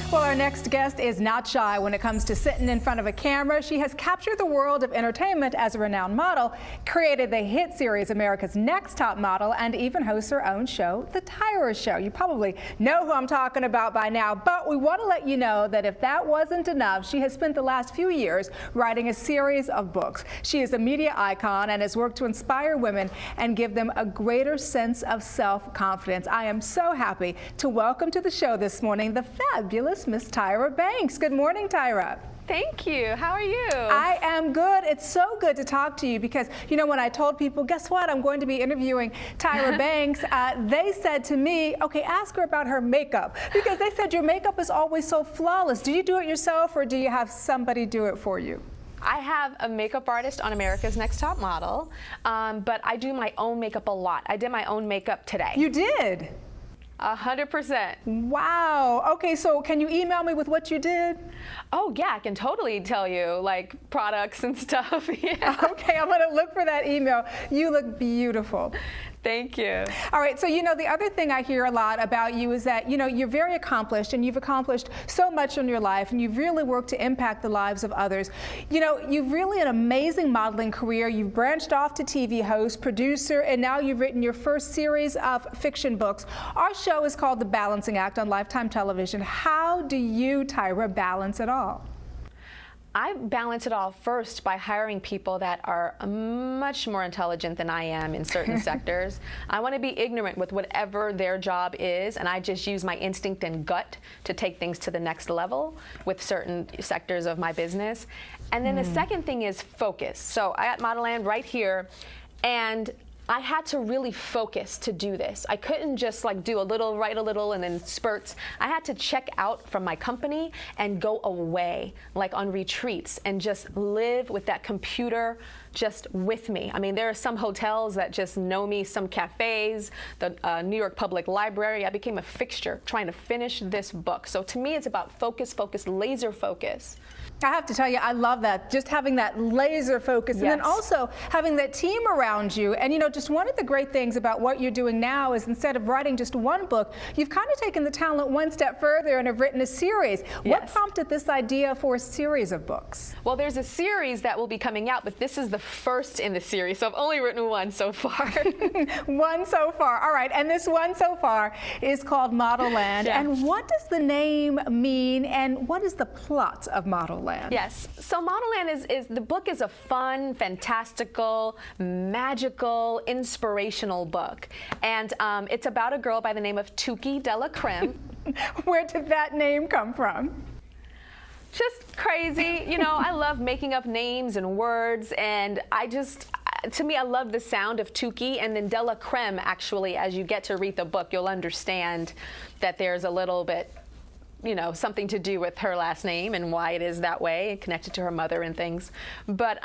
Well, our next guest is not shy when it comes to sitting in front of a camera. She has captured the world of entertainment as a renowned model, created the hit series America's Next Top Model, and even hosts her own show, The Tyra Show. You probably know who I'm talking about by now, but we want to let you know that if that wasn't enough, she has spent the last few years writing a series of books. She is a media icon and has worked to inspire women and give them a greater sense of self-confidence. I am so happy to welcome to the show this morning the fabulous Miss Tyra Banks. Good morning, Tyra. Thank you. How are you? I am good. It's so good to talk to you because, you know, when I told people, guess what, I'm going to be interviewing Tyra Banks, they said to me, okay, ask her about her makeup, because they said your makeup is always so flawless. Do you do it yourself or do you have somebody do it for you? I have a makeup artist on America's Next Top Model, but I do my own makeup a lot. I did my own makeup today. You did? 100%. Wow. Okay, so can you email me with what you did? Oh yeah, I can totally tell you, like, products and stuff. Yeah. Okay, I'm gonna look for that email. You look beautiful. Thank you. All right, so you know, the other thing I hear a lot about you is that, you know, you're very accomplished and you've accomplished so much in your life and you've really worked to impact the lives of others. You know, you've really an amazing modeling career. You've branched off to TV host, producer, and now you've written your first series of fiction books. Our show is called The Balancing Act on Lifetime Television. How do you, Tyra, balance it all? I balance it all first by hiring people that are much more intelligent than I am in certain sectors. I want to be ignorant with whatever their job is, and I just use my instinct and gut to take things to the next level with certain sectors of my business. And then the second thing is focus. So I got Modelland right here, and I had to really focus to do this. I couldn't just like do a little, write a little, and then spurts. I had to check out from my company and go away, like on retreats, and just live with that computer just with me. I mean, there are some hotels that just know me, some cafes, the New York Public Library. I became a fixture trying to finish this book. So to me, it's about focus, focus, laser focus. I have to tell you, I love that, just having that laser focus. Yes. And then also having that team around you. And you know, just one of the great things about what you're doing now is instead of writing just one book, you've kind of taken the talent one step further and have written a series. Yes. What prompted this idea for a series of books? Well, there's a series that will be coming out, but this is the first in the series, so I've only written one so far. One so far. All right, and this one so far is called Modelland. Yeah. And what does the name mean, and what is the plot of Modelland? Yes, so Modelland is the book is a fun, fantastical, magical, inspirational book. And it's about a girl by the name of Toukie de la Creme. Where did that name come from? Just crazy. You know, I love making up names and words, and to me, I love the sound of Toukie, and then de la Creme, actually, as you get to read the book, you'll understand that there's a little bit, you know, something to do with her last name and why it is that way, connected to her mother and things. But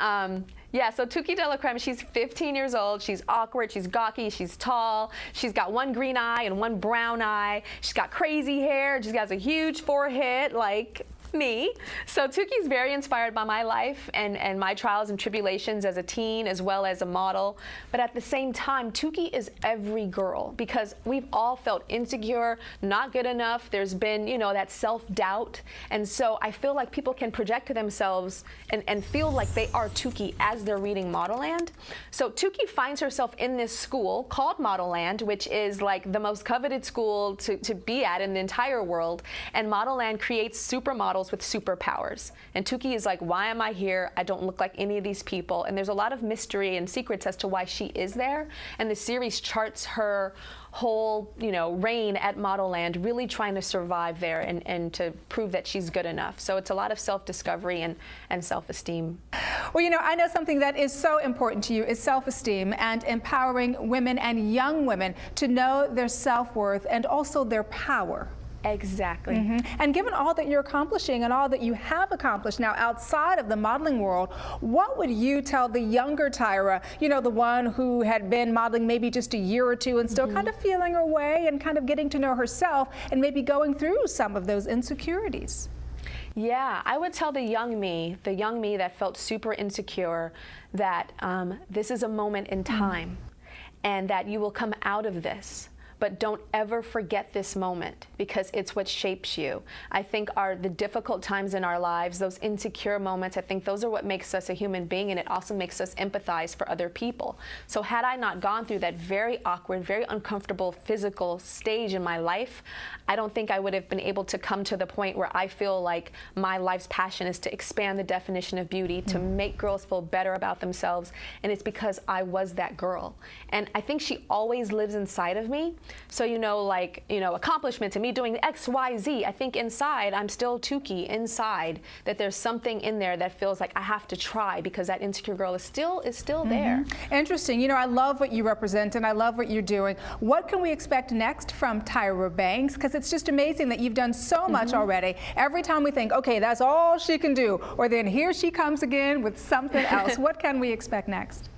yeah, so Toukie de la Creme, she's 15 years old, she's awkward, she's gawky, she's tall, she's got one green eye and one brown eye, she's got crazy hair, she's got a huge forehead like me. So Toukie's very inspired by my life and my trials and tribulations as a teen as well as a model. But at the same time, Toukie is every girl, because we've all felt insecure, not good enough. There's been, you know, that self-doubt. And so I feel like people can project to themselves and feel like they are Toukie as they're reading Modelland. So Toukie finds herself in this school called Modelland, which is like the most coveted school to be at in the entire world. And Modelland creates supermodels with superpowers. And Toukie is like, why am I here? I don't look like any of these people. And there's a lot of mystery and secrets as to why she is there. And the series charts her whole, you know, reign at Modelland, really trying to survive there and to prove that she's good enough. So it's a lot of self-discovery and self-esteem. Well, you know, I know something that is so important to you is self-esteem and empowering women and young women to know their self-worth and also their power. Exactly. And given all that you're accomplishing and all that you have accomplished now outside of the modeling world, what would you tell the younger Tyra, you know, the one who had been modeling maybe just a year or two and still kind of feeling her way and kind of getting to know herself and maybe going through some of those insecurities? Yeah, I would tell the young me that felt super insecure, that this is a moment in time and that you will come out of this. but don't ever forget this moment, because it's what shapes you. I think the difficult times in our lives, those insecure moments, I think those are what makes us a human being, and it also makes us empathize for other people. So had I not gone through that very awkward, very uncomfortable physical stage in my life, I don't think I would have been able to come to the point where I feel like my life's passion is to expand the definition of beauty, to make girls feel better about themselves, and it's because I was that girl. And I think she always lives inside of me. So, accomplishments and me doing X, Y, Z, I think inside, I'm still Tukey inside, that there's something in there that feels like I have to try, because that insecure girl is still there. Interesting. I love what you represent, and I love what you're doing. What can we expect next from Tyra Banks? Because it's just amazing that you've done so much already. Every time we think, okay, that's all she can do, or then here she comes again with something else. What can we expect next?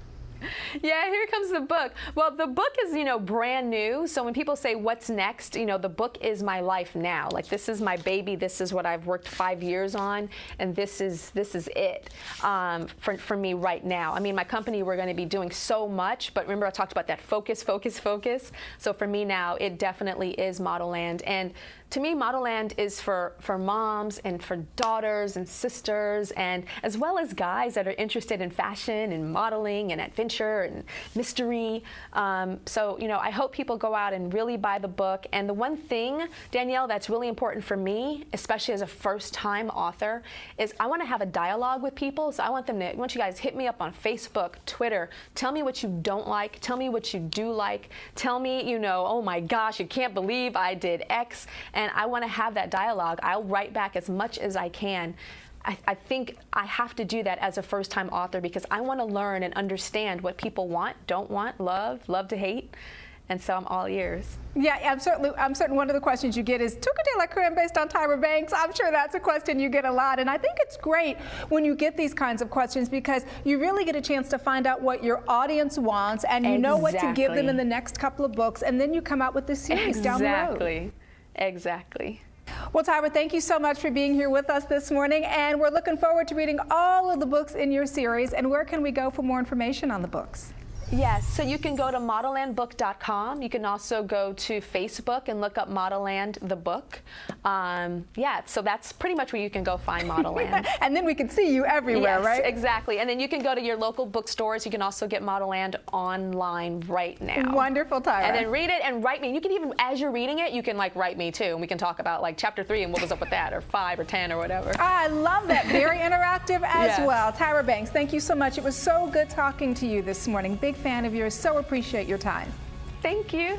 Yeah, here comes the book. Well, the book is, brand new. So when people say, what's next? The book is my life now. Like, this is my baby. This is what I've worked 5 years on. And this is it for me right now. I mean, my company, we're going to be doing so much. But remember, I talked about that focus, focus, focus. So for me now, it definitely is Modelland. And to me, Modelland is for moms and for daughters and sisters, and as well as guys that are interested in fashion and modeling and adventure and mystery. So, I hope people go out and really buy the book. And the one thing, Danielle, that's really important for me, especially as a first-time author, is I want to have a dialogue with people. So I want you guys hit me up on Facebook, Twitter. Tell me what you don't like. Tell me what you do like. Tell me, oh my gosh, you can't believe I did X. And I want to have that dialogue. I'll write back as much as I can. I think I have to do that as a first-time author, because I want to learn and understand what people want, don't want, love to hate. And so I'm all ears. Yeah, I'm certain one of the questions you get is, Tuca de la Creme based on Tyra Banks? I'm sure that's a question you get a lot. And I think it's great when you get these kinds of questions, because you really get a chance to find out what your audience wants, and you know what to give them in the next couple of books, and then you come out with this series down the road. Exactly. Well, Tyra, thank you so much for being here with us this morning, and we're looking forward to reading all of the books in your series. And where can we go for more information on the books? Yes, so you can go to modellandbook.com. You can also go to Facebook and look up Modelland the book. So that's pretty much where you can go find Modelland. And then we can see you everywhere, right? Yes, exactly. And then you can go to your local bookstores. You can also get Modelland online right now. Wonderful, Tyra. And then read it and write me. You can even, as you're reading it, you can write me too, and we can talk about chapter 3 and what was up with that, or 5 or 10 or whatever. I love that. Very interactive as well. Tyra Banks, thank you so much. It was so good talking to you this morning. Big fan of yours. So appreciate your time. Thank you.